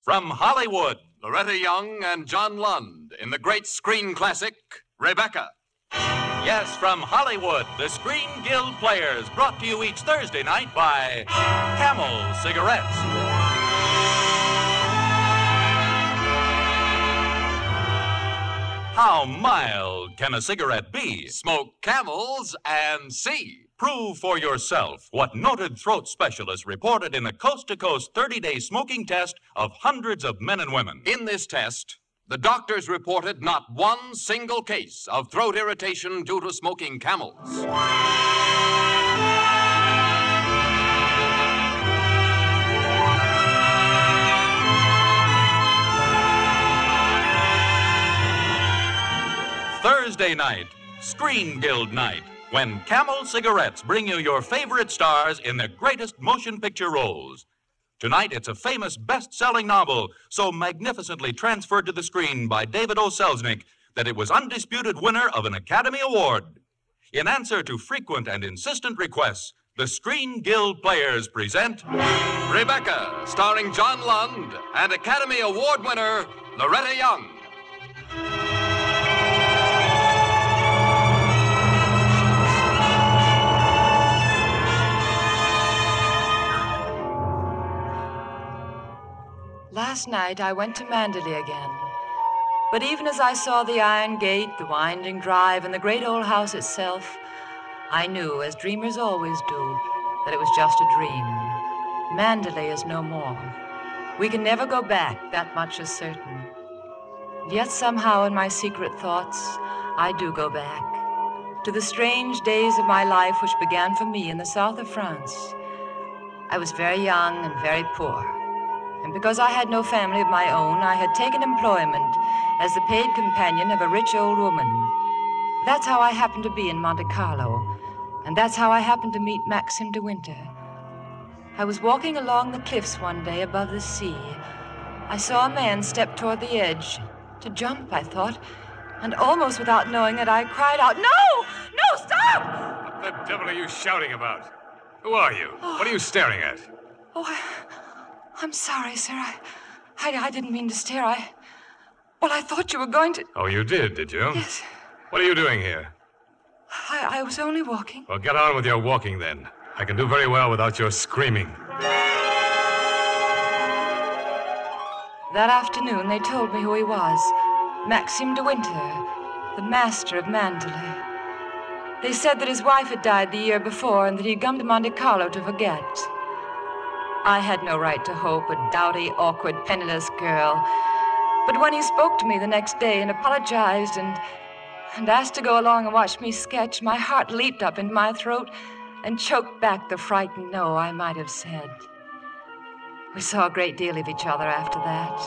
From Hollywood, Loretta Young and John Lund in the great screen classic, Rebecca. Yes, from Hollywood, the Screen Guild Players, brought to you each Thursday night by Camel Cigarettes. How mild can a cigarette be? Smoke Camels and see. Prove for yourself what noted throat specialists reported in a coast-to-coast 30-day smoking test of hundreds of men and women. In this test, the doctors reported not one single case of throat irritation due to smoking Camels. Thursday night, Screen Guild night, when Camel Cigarettes bring you your favorite stars in their greatest motion picture roles. Tonight, it's a famous best-selling novel so magnificently transferred to the screen by David O. Selznick that it was undisputed winner of an Academy Award. In answer to frequent and insistent requests, the Screen Guild Players present Rebecca, starring John Lund and Academy Award winner Loretta Young. Last night, I went to Manderley again. But even as I saw the iron gate, the winding drive, and the great old house itself, I knew, as dreamers always do, that it was just a dream. Manderley is no more. We can never go back, that much is certain. And yet somehow in my secret thoughts, I do go back to the strange days of my life which began for me in the south of France. I was very young and very poor. And because I had no family of my own, I had taken employment as the paid companion of a rich old woman. That's how I happened to be in Monte Carlo, and that's how I happened to meet Maxim de Winter. I was walking along the cliffs one day above the sea. I saw a man step toward the edge. To jump, I thought, and almost without knowing it, I cried out, "No! No, stop!" What the devil are you shouting about? Who are you? What are you staring at? Oh, I'm sorry, sir. I didn't mean to stare. I thought you were going to... Oh, you did you? Yes. What are you doing here? I was only walking. Well, get on with your walking, then. I can do very well without your screaming. That afternoon, they told me who he was. Maxim de Winter, the master of Manderley. They said that his wife had died the year before and that he'd come to Monte Carlo to forget. I had no right to hope, a dowdy, awkward, penniless girl. But when he spoke to me the next day and apologized and asked to go along and watch me sketch, my heart leaped up into my throat and choked back the frightened no I might have said. We saw a great deal of each other after that.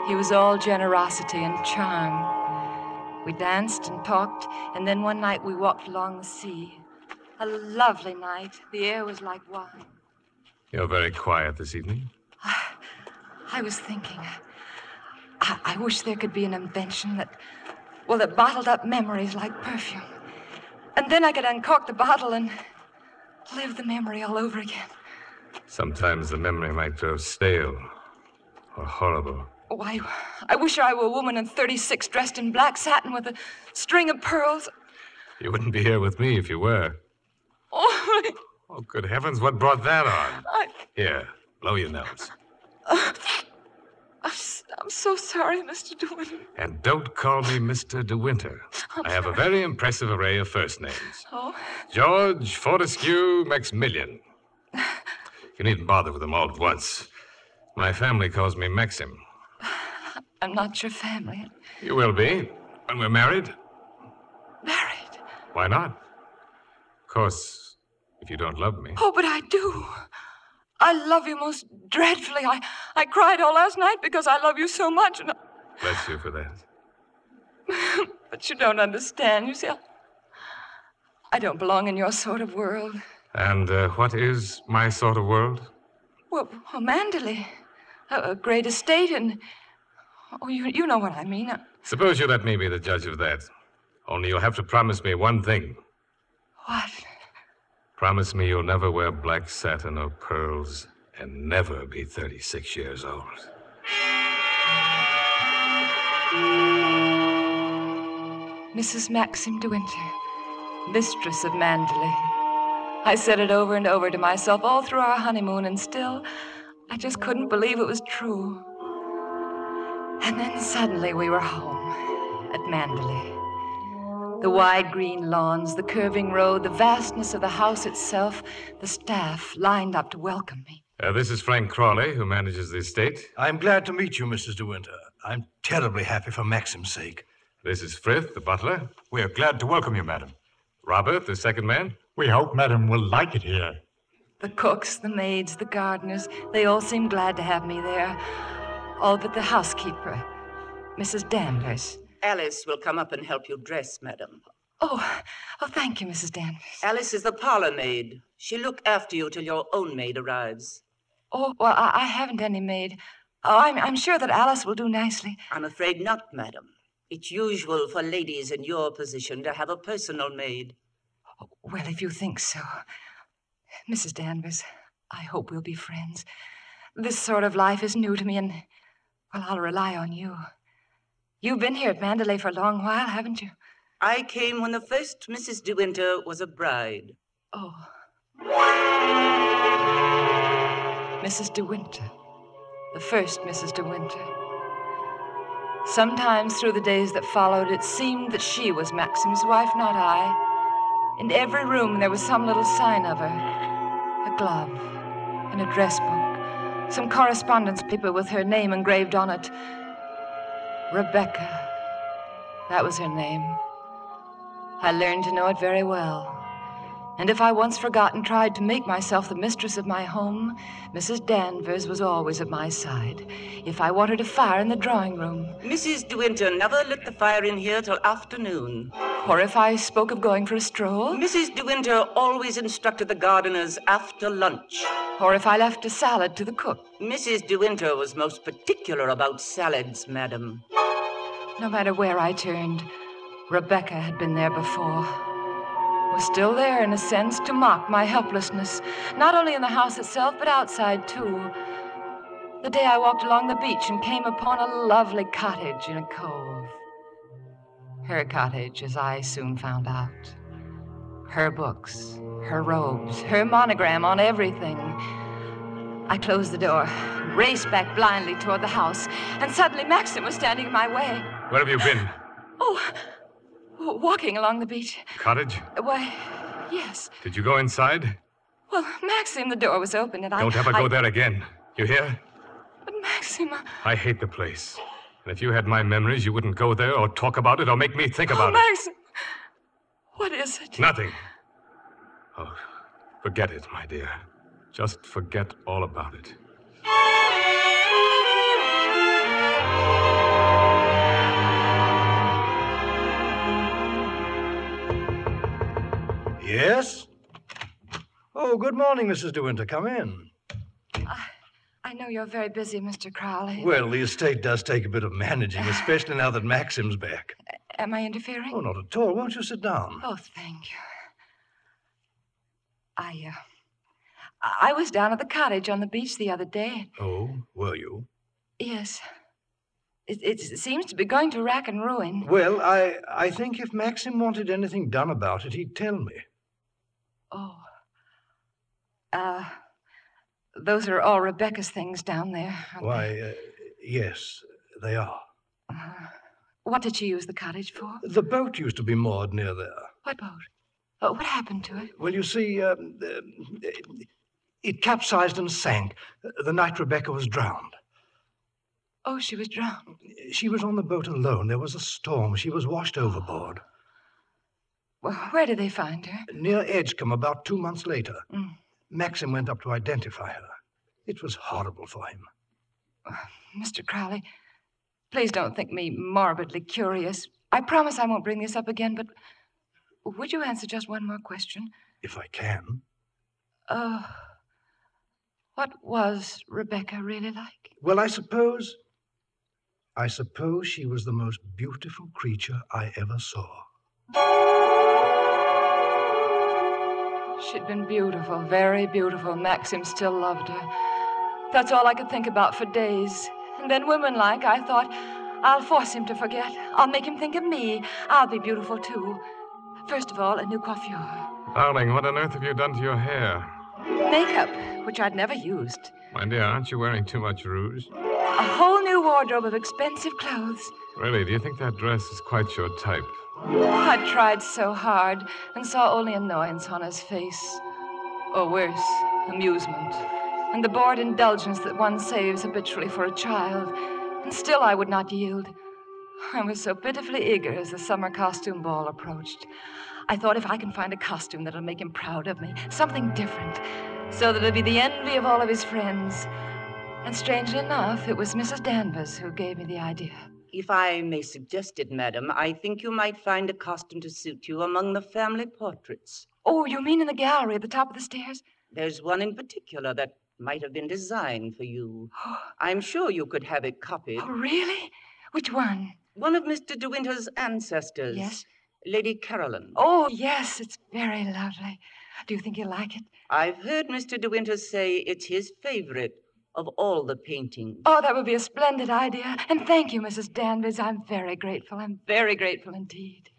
He was all generosity and charm. We danced and talked, and then one night we walked along the sea. A lovely night. The air was like wine. You're very quiet this evening. I was thinking, I wish there could be an invention that bottled up memories like perfume. And then I could uncork the bottle and live the memory all over again. Sometimes the memory might grow stale or horrible. Oh, I wish I were a woman in 36 dressed in black satin with a string of pearls. You wouldn't be here with me if you were. Oh, good heavens, what brought that on? Here, blow your nose. I'm so sorry, Mr. De Winter. And don't call me Mr. De Winter. I have a very impressive array of first names. Oh? George, Fortescue, Maximilian. You needn't bother with them all at once. My family calls me Maxim. I'm not your family. You will be when we're married. Married? Why not? Of course, if you don't love me. Oh, but I do. I love you most dreadfully. I cried all last night because I love you so much. And Bless you for that. But you don't understand. You see, I don't belong in your sort of world. And what is my sort of world? Well, Manderley. A great estate and... Oh, you know what I mean. Suppose you let me be the judge of that. Only you'll have to promise me one thing. What? Promise me you'll never wear black satin or pearls and never be 36 years old. Mrs. Maxim de Winter, mistress of Manderley. I said it over and over to myself all through our honeymoon, and still, I just couldn't believe it was true. And then suddenly we were home at Manderley. The wide green lawns, the curving road, the vastness of the house itself, the staff lined up to welcome me. This is Frank Crawley, who manages the estate. I'm glad to meet you, Mrs. De Winter. I'm terribly happy for Maxim's sake. This is Frith, the butler. We are glad to welcome you, madam. Robert, the second man. We hope madam will like it here. The cooks, the maids, the gardeners, they all seemed glad to have me there. All but the housekeeper, Mrs. Danvers. Alice will come up and help you dress, madam. Oh, thank you, Mrs. Danvers. Alice is the parlor maid. She'll look after you till your own maid arrives. Oh, well, I haven't any maid. Oh, I'm sure that Alice will do nicely. I'm afraid not, madam. It's usual for ladies in your position to have a personal maid. Oh, well, if you think so. Mrs. Danvers, I hope we'll be friends. This sort of life is new to me, and, well, I'll rely on you. You've been here at Manderley for a long while, haven't you? I came when the first Mrs. De Winter was a bride. Oh. Mrs. De Winter. The first Mrs. De Winter. Sometimes through the days that followed, it seemed that she was Maxim's wife, not I. In every room there was some little sign of her. A glove, and a dress book, some correspondence paper with her name engraved on it. Rebecca. That was her name. I learned to know it very well. And if I once forgot and tried to make myself the mistress of my home, Mrs. Danvers was always at my side. If I wanted a fire in the drawing room. Mrs. De Winter never lit the fire in here till afternoon. Or if I spoke of going for a stroll. Mrs. De Winter always instructed the gardeners after lunch. Or if I left a salad to the cook. Mrs. De Winter was most particular about salads, madam. No matter where I turned, Rebecca had been there before. Was still there, in a sense, to mock my helplessness, not only in the house itself, but outside, too. The day I walked along the beach and came upon a lovely cottage in a cove. Her cottage, as I soon found out. Her books, her robes, her monogram on everything. I closed the door, raced back blindly toward the house, and suddenly Maxim was standing in my way. Where have you been? Oh, walking along the beach. Cottage? Why, yes. Did you go inside? Well, Maxim, the door was open, and Don't ever go there again. You hear? But Maxim, I hate the place. And if you had my memories, you wouldn't go there or talk about it or make me think about it. Maxim, what is it? Nothing. Oh, forget it, my dear. Just forget all about it. Yes? Oh, good morning, Mrs. De Winter. Come in. I know you're very busy, Mr. Crowley. Well, the estate does take a bit of managing, especially now that Maxim's back. Am I interfering? Oh, not at all. Won't you sit down? Oh, thank you. I was down at the cottage on the beach the other day. Oh, were you? Yes. It seems to be going to rack and ruin. Well, I think if Maxim wanted anything done about it, he'd tell me. Oh. Those are all Rebecca's things down there, aren't Why, yes, they are. they? What did she use the cottage for? The boat used to be moored near there. What boat? What happened to it? Well, you see, it capsized and sank the night Rebecca was drowned. Oh, she was drowned. She was on the boat alone. There was a storm. She was washed overboard. Well, where did they find her? Near Edgecombe, about 2 months later. Mm. Maxim went up to identify her. It was horrible for him. Mr. Crowley, please don't think me morbidly curious. I promise I won't bring this up again, but would you answer just one more question? If I can. What was Rebecca really like? Well, I suppose she was the most beautiful creature I ever saw. She'd been beautiful, very beautiful. Maxim still loved her. That's all I could think about for days. And then, woman-like, I thought, I'll force him to forget. I'll make him think of me. I'll be beautiful, too. First of all, a new coiffure. Darling, what on earth have you done to your hair? Makeup, which I'd never used. My dear, aren't you wearing too much rouge? A whole new wardrobe of expensive clothes. Really, do you think that dress is quite your type? I tried so hard and saw only annoyance on his face. Or worse, amusement. And the bored indulgence that one saves habitually for a child. And still I would not yield. I was so pitifully eager as the summer costume ball approached. I thought if I can find a costume that'll make him proud of me, something different, so that it'll be the envy of all of his friends. And strangely enough, it was Mrs. Danvers who gave me the idea. If I may suggest it, madam, I think you might find a costume to suit you among the family portraits. Oh, you mean in the gallery at the top of the stairs? There's one in particular that might have been designed for you. I'm sure you could have it copied. Oh, really? Which one? One of Mr. De Winter's ancestors. Yes? Lady Caroline. Oh, yes, it's very lovely. Do you think you'll like it? I've heard Mr. De Winter say it's his favorite of all the paintings. Oh, that would be a splendid idea. And thank you, Mrs. Danvers. I'm very grateful. I'm very grateful indeed.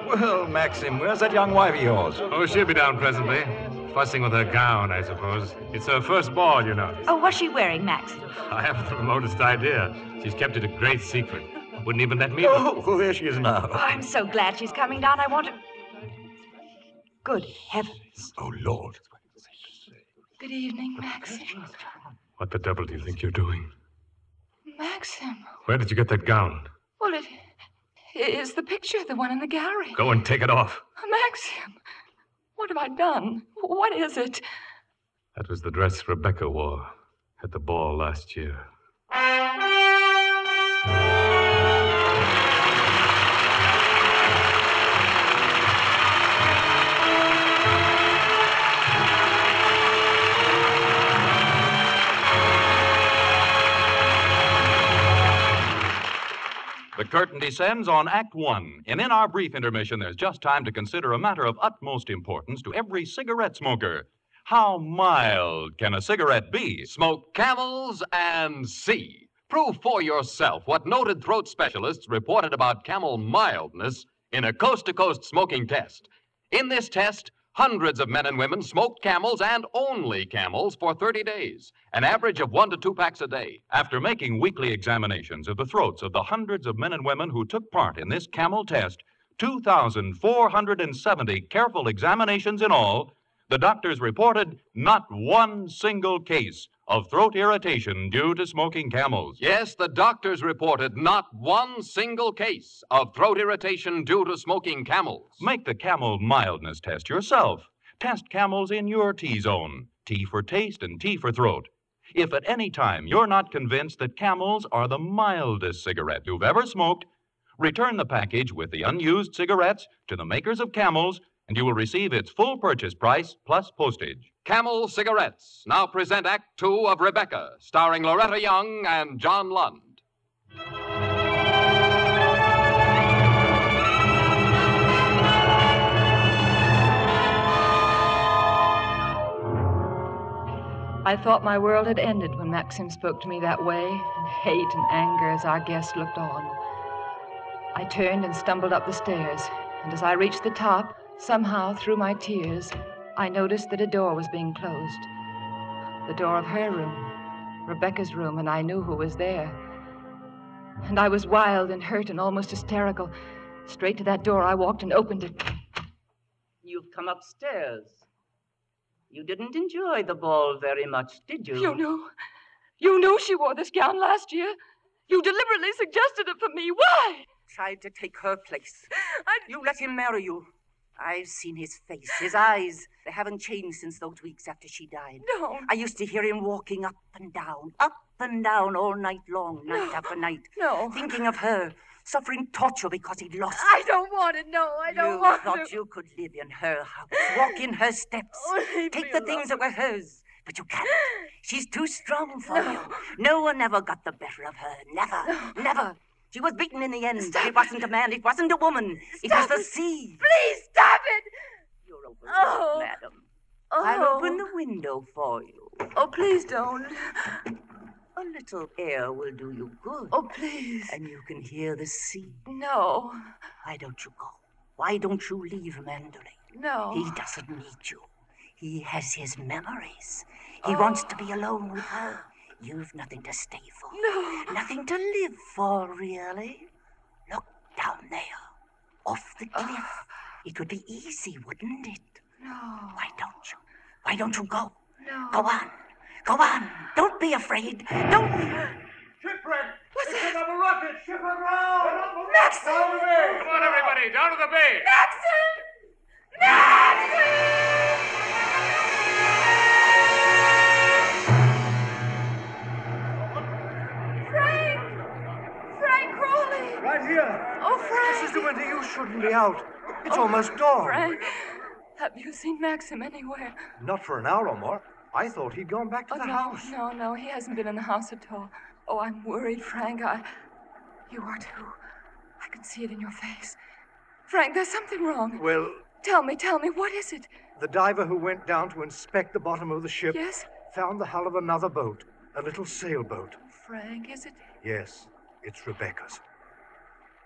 Well, Maxim, where's that young wife of yours? Oh, she'll be down presently. Fussing with her gown, I suppose. It's her first ball, you know. Oh, what's she wearing, Max? I haven't the remotest idea. She's kept it a great secret. Wouldn't even let me... Oh, there she is now. Oh, I'm so glad she's coming down. I want to... Good heavens. Oh, Lord. Good evening, Maxim. What the devil do you think you're doing? Maxim. Where did you get that gown? Well, it is the picture, the one in the gallery. Go and take it off. Maxim, what have I done? What is it? That was the dress Rebecca wore at the ball last year. The curtain descends on Act One, and in our brief intermission, there's just time to consider a matter of utmost importance to every cigarette smoker. How mild can a cigarette be? Smoke Camels and see. Prove for yourself what noted throat specialists reported about Camel mildness in a coast-to-coast smoking test. In this test, hundreds of men and women smoked Camels and only Camels for 30 days, an average of 1 to 2 packs a day. After making weekly examinations of the throats of the hundreds of men and women who took part in this Camel test, 2,470 careful examinations in all, the doctors reported not one single case of throat irritation due to smoking Camels. Yes, the doctors reported not one single case of throat irritation due to smoking Camels. Make the Camel mildness test yourself. Test Camels in your T-zone. T for taste and T for throat. If at any time you're not convinced that Camels are the mildest cigarette you've ever smoked, return the package with the unused cigarettes to the makers of Camels, and you will receive its full purchase price plus postage. Camel Cigarettes now present Act Two of Rebecca, starring Loretta Young and John Lund. I thought my world had ended when Maxim spoke to me that way, in hate and anger as our guest looked on. I turned and stumbled up the stairs, and as I reached the top, somehow, through my tears, I noticed that a door was being closed. The door of her room, Rebecca's room, and I knew who was there. And I was wild and hurt and almost hysterical. Straight to that door I walked and opened it. You've come upstairs. You didn't enjoy the ball very much, did you? You knew she wore this gown last year. You deliberately suggested it for me. Why? Tried to take her place. You let him marry you. I've seen his face, his eyes. They haven't changed since those weeks after she died. No. I used to hear him walking up and down all night long, night after night. No. Thinking of her, suffering torture because he'd lost her. I don't want it. No, I don't want it. You thought you could live in her house, walk in her steps, take the things that were hers. But you can't. She's too strong for you. No one ever got the better of her. Never. She was beaten in the end. Stop It wasn't a man. It wasn't a woman. It was the sea. Please stop it! You're overwrought, Oh. madam. Oh. I'll open the window for you. Oh, please don't. A little air will do you good. Oh, please. And you can hear the sea. No. Why don't you go? Why don't you leave Manderley? No. He doesn't need you. He has his memories. He wants to be alone with her. You've nothing to stay for. No. Nothing to live for, really. Look down there, off the cliff. It would be easy, wouldn't it? No. Why don't you? Why don't you go? No. Go on. Go on. Don't be afraid. Don't be... Shipwreck! What's that? Another rocket! Ship aground! Maxim! Down the bay! Come on, everybody, down to the bay. Maxim! Maxim! Frank Crawley! Right here. Oh, Frank! Mrs. De Winter, you shouldn't be out. It's almost dawn. Frank, have you seen Maxim anywhere? Not for an hour or more. I thought he'd gone back to the house. No, he hasn't been in the house at all. Oh, I'm worried, Frank. You are too. I can see it in your face. Frank, there's something wrong. Well, Tell me, what is it? the diver who went down to inspect the bottom of the ship Yes? found the hull of another boat, a little sailboat. Frank, is it? Yes, it's Rebecca's.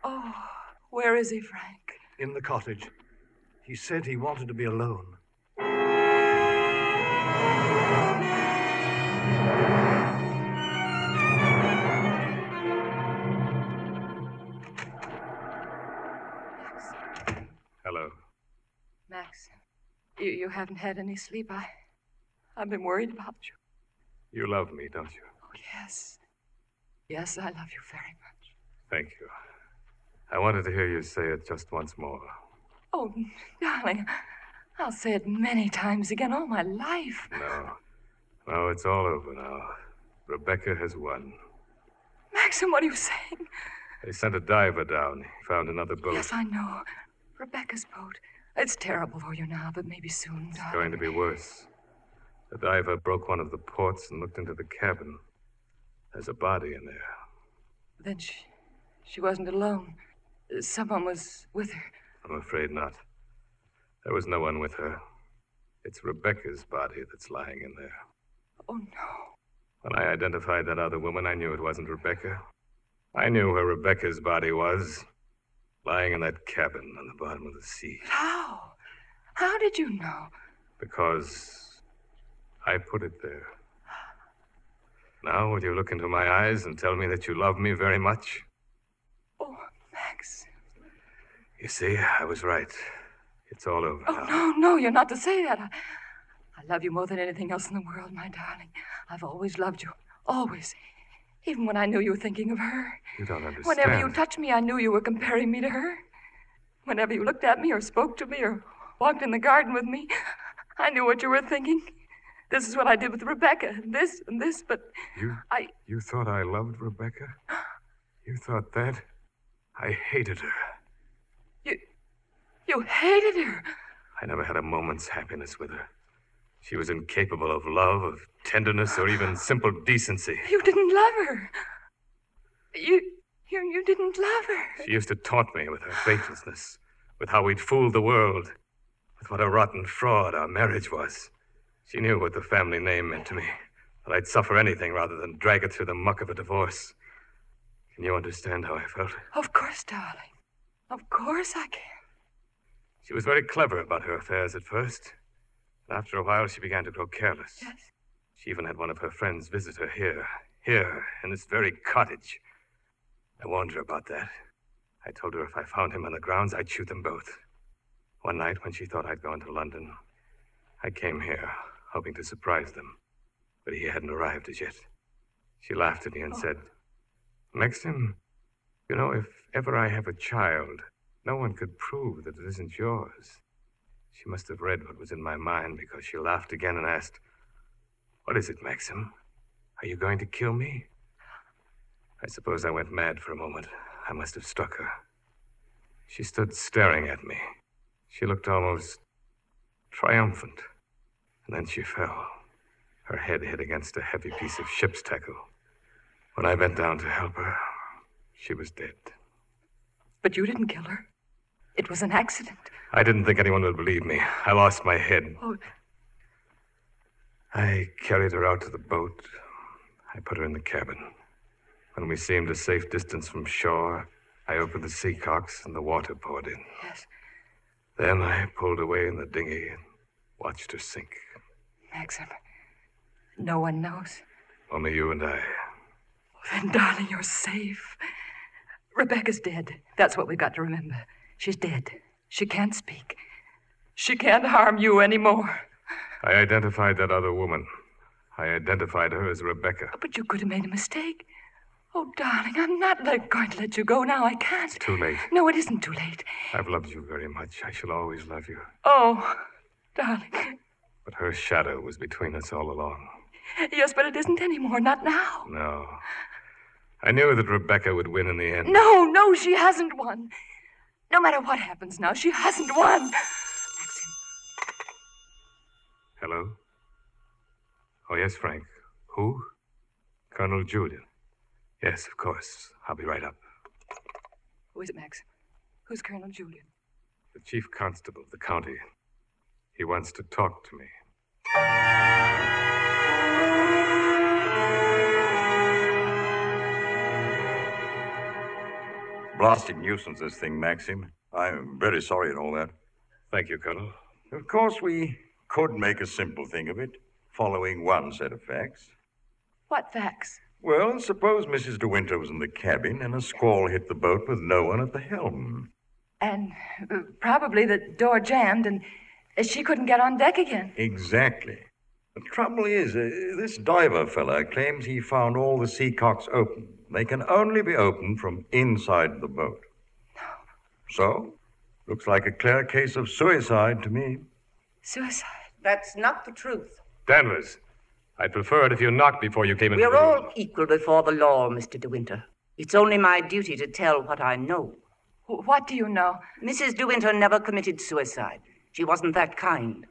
Oh, where is he, Frank? In the cottage. He said he wanted to be alone. Hello. Max, you haven't had any sleep. I've been worried about you. You love me, don't you? Oh, yes. Yes, I love you very much. Thank you. I wanted to hear you say it just once more. Oh, darling, I'll say it many times again all my life. No, it's all over now. Rebecca has won. Maxim, what are you saying? They sent a diver down. He found another boat. Yes, I know. Rebecca's boat. It's terrible for you now, but maybe soon, It's darling. going to be worse. The diver broke one of the ports and looked into the cabin. There's a body in there. Then she wasn't alone. Someone was with her. I'm afraid not. There was no one with her. It's Rebecca's body that's lying in there. Oh, no. When I identified that other woman, I knew it wasn't Rebecca. I knew where Rebecca's body was. Lying in that cabin on the bottom of the sea. How? How did you know? Because I put it there. Now, will you look into my eyes and tell me that you love me very much? Oh, Max. You see, I was right. It's all over now. No, you're not to say that. I love you more than anything else in the world, my darling. I've always loved you. Always. Even when I knew you were thinking of her. You don't understand. Whenever you touched me, I knew you were comparing me to her. Whenever you looked at me or spoke to me or walked in the garden with me, I knew what you were thinking. This is what I did with Rebecca, this and this, but You thought I loved Rebecca? You thought that? I hated her. You hated her. I never had a moment's happiness with her. She was incapable of love, of tenderness, or even simple decency. You didn't love her. You didn't love her. She used to taunt me with her faithlessness, with how we'd fooled the world, with what a rotten fraud our marriage was. She knew what the family name meant to me, that I'd suffer anything rather than drag it through the muck of a divorce. Can you understand how I felt? Of course, darling. Of course I can. She was very clever about her affairs at first. And after a while, she began to grow careless. Yes. She even had one of her friends visit her here, in this very cottage. I warned her about that. I told her if I found him on the grounds, I'd shoot them both. One night, when she thought I'd gone to London, I came here, hoping to surprise them. But he hadn't arrived as yet. She laughed at me and said, Maxim, you know, if ever I have a child, no one could prove that it isn't yours. She must have read what was in my mind, because she laughed again and asked, What is it, Maxim? Are you going to kill me? I suppose I went mad for a moment. I must have struck her. She stood staring at me. She looked almost triumphant. And then she fell. Her head hit against a heavy piece of ship's tackle. When I bent down to help her, She was dead. But you didn't kill her. It was an accident. I didn't think anyone would believe me. I lost my head. Oh. I carried her out to the boat. I put her in the cabin. When we seemed a safe distance from shore, I opened the sea cocks and the water poured in. Yes. Then I pulled away in the dinghy and watched her sink. Maxim, no one knows. Only you and I. Then, darling, you're safe. Rebecca's dead. That's what we've got to remember. She's dead. She can't speak. She can't harm you anymore. I identified that other woman. I identified her as Rebecca. But you could have made a mistake. Oh, darling, I'm not going to let you go now. I can't. It's too late. No, it isn't too late. I've loved you very much. I shall always love you. Oh, darling. But her shadow was between us all along. Yes, but it isn't anymore. Not now. No. I knew that Rebecca would win in the end. No, she hasn't won. No matter what happens now, she hasn't won. Maxim. Hello? Oh, yes, Frank. Who? Colonel Julian. Yes, of course. I'll be right up. Who is it, Maxim? Who's Colonel Julian? The chief constable of the county. He wants to talk to me. Blasted nuisance, this thing, Maxim. I'm very sorry and all that. Thank you, Colonel. Of course, we could make a simple thing of it, following one set of facts. What facts? Well, suppose Mrs. De Winter was in the cabin and a squall hit the boat with no one at the helm. And probably the door jammed and she couldn't get on deck again. Exactly. The trouble is, this diver fella claims he found all the sea cocks open. They can only be opened from inside the boat. So, looks like a clear case of suicide to me. Suicide? That's not the truth. Danvers, I'd prefer it if you knocked before you came into the We're room. all equal before the law, Mr. De Winter. It's only my duty to tell what I know. What do you know? Mrs. De Winter never committed suicide. She wasn't that kind.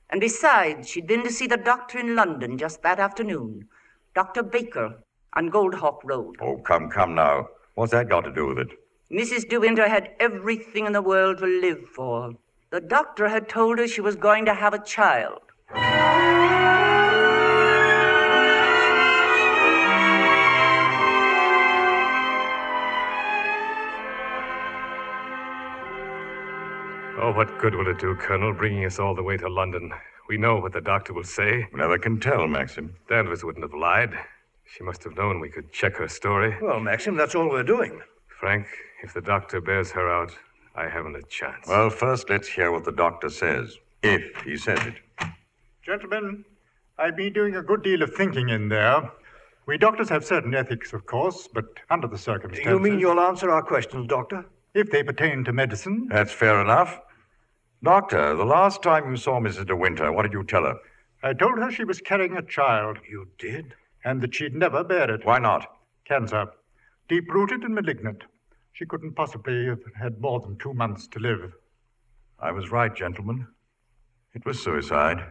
And besides, she'd been to see the doctor in London just that afternoon. Dr. Baker on Goldhawk Road. Oh, come now. What's that got to do with it? Mrs. De Winter had everything in the world to live for. The doctor had told her she was going to have a child. Oh, what good will it do, Colonel, bringing us all the way to London? We know what the doctor will say. Never can tell, Maxim. Danvers wouldn't have lied. She must have known we could check her story. Well, Maxim, that's all we're doing. Frank, if the doctor bears her out, I haven't a chance. Well, first let's hear what the doctor says, if he says it. Gentlemen, I've been doing a good deal of thinking in there. We doctors have certain ethics, of course, but under the circumstances... You mean you'll answer our questions, Doctor? If they pertain to medicine. That's fair enough. Doctor, the last time you saw Mrs. De Winter, what did you tell her? I told her she was carrying a child. You did? And that she'd never bear it. Why not? Cancer. Deep-rooted and malignant. She couldn't possibly have had more than 2 months to live. I was right, gentlemen. It was suicide.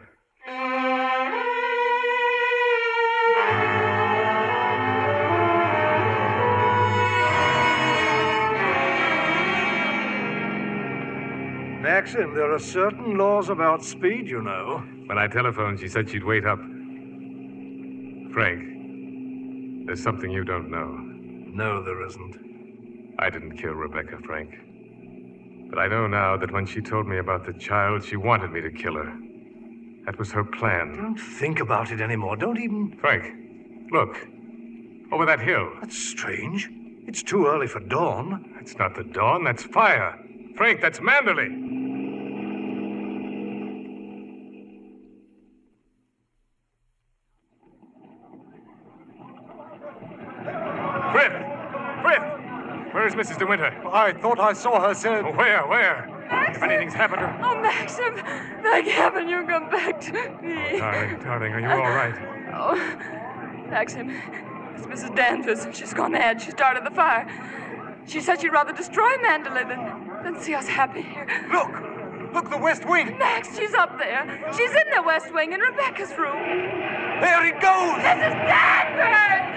Maxim, there are certain laws about speed, you know. When I telephoned, she said she'd wait up. Frank, there's something you don't know. No, there isn't. I didn't kill Rebecca, Frank. But I know now that when she told me about the child, she wanted me to kill her. That was her plan. Don't think about it anymore. Don't even... Frank, look. Over that hill. That's strange. It's too early for dawn. That's not the dawn. That's fire. Frank, that's Manderley. Where's Mrs. De Winter? I thought I saw her, sir. Oh, where? Maxim! If anything's happened to her... Oh, Maxim! Thank heaven you come back to me. Oh, darling, are you all right? Oh, Maxim, it's Mrs. Danvers. She's gone mad. She started the fire. She said she'd rather destroy Mandalay than see us happy here. Look, the West Wing. Max, she's up there. She's in the West Wing in Rebecca's room. There it goes! Mrs. Danvers!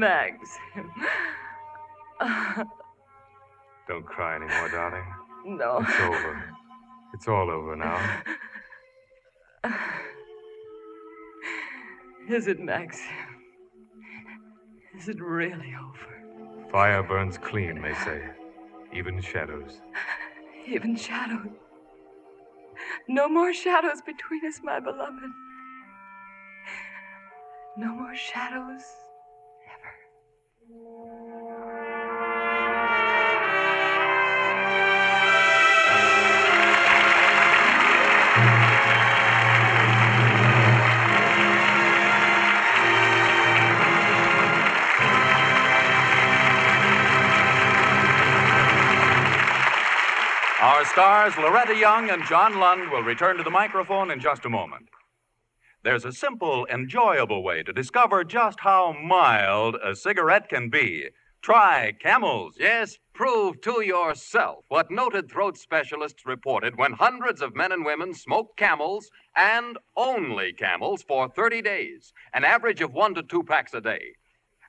Maxim. Don't cry anymore, darling. No. It's over. It's all over now. Is it, Maxim? Is it really over? Fire burns clean, they say. Even shadows. Even shadows. No more shadows between us, my beloved. No more shadows ever. Our stars, Loretta Young and John Lund, will return to the microphone in just a moment. There's a simple, enjoyable way to discover just how mild a cigarette can be. Try Camels. Yes, prove to yourself what noted throat specialists reported when hundreds of men and women smoked Camels, and only Camels, for 30 days, an average of 1 to 2 packs a day.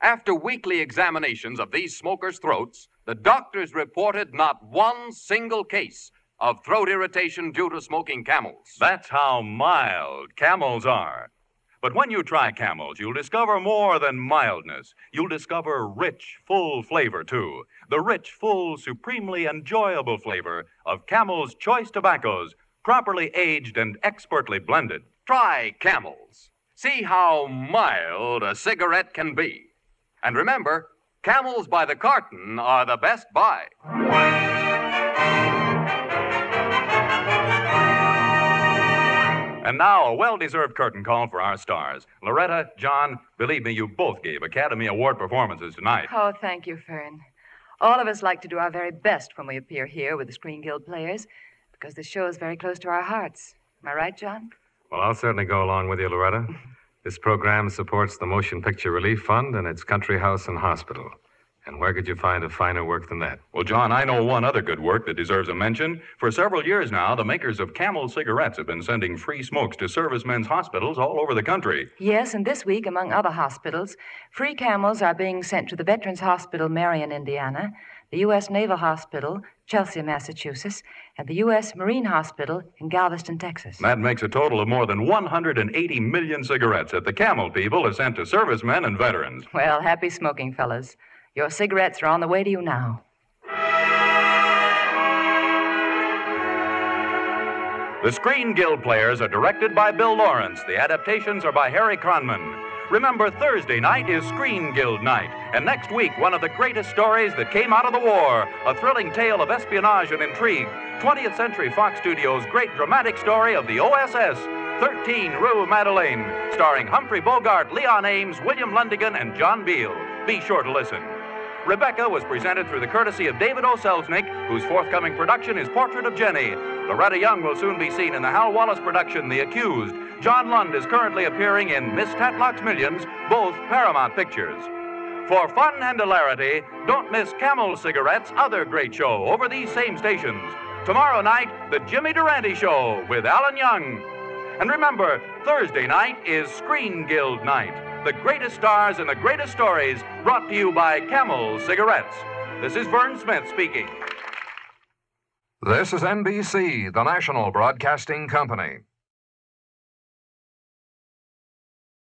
After weekly examinations of these smokers' throats, the doctors reported not one single case of throat irritation due to smoking Camels. That's how mild Camels are. But when you try Camels, you'll discover more than mildness. You'll discover rich, full flavor, too. The rich, full, supremely enjoyable flavor of Camel's choice tobaccos, properly aged and expertly blended. Try Camels. See how mild a cigarette can be. And remember, Camels by the carton are the best buy. And now, a well-deserved curtain call for our stars. Loretta, John, believe me, you both gave Academy Award performances tonight. Oh, thank you, Fern. All of us like to do our very best when we appear here with the Screen Guild players, because the show is very close to our hearts. Am I right, John? Well, I'll certainly go along with you, Loretta. This program supports the Motion Picture Relief Fund and its country house and hospital. And where could you find a finer work than that? Well, John, I know one other good work that deserves a mention. For several years now, the makers of Camel cigarettes have been sending free smokes to servicemen's hospitals all over the country. Yes, and this week, among other hospitals, free Camels are being sent to the Veterans Hospital, Marion, Indiana, the U.S. Naval Hospital, Chelsea, Massachusetts, and the U.S. Marine Hospital in Galveston, Texas. That makes a total of more than 180 million cigarettes that the Camel people have sent to servicemen and veterans. Well, happy smoking, fellas. Your cigarettes are on the way to you now. The Screen Guild players are directed by Bill Lawrence. The adaptations are by Harry Cronman. Remember, Thursday night is Screen Guild night. And next week, one of the greatest stories that came out of the war. A thrilling tale of espionage and intrigue. 20th Century Fox Studios' great dramatic story of the OSS, 13 Rue Madeleine, starring Humphrey Bogart, Leon Ames, William Lundigan, and John Beale. Be sure to listen. Rebecca was presented through the courtesy of David O. Selznick, whose forthcoming production is Portrait of Jenny. Loretta Young will soon be seen in the Hal Wallace production, The Accused. John Lund is currently appearing in Miss Tatlock's Millions, both Paramount Pictures. For fun and hilarity, don't miss Camel Cigarette's other great show over these same stations. Tomorrow night, The Jimmy Durante Show with Alan Young. And remember, Thursday night is Screen Guild night. The greatest stars and the greatest stories brought to you by Camel Cigarettes. This is Vern Smith speaking. This is NBC, the national broadcasting company.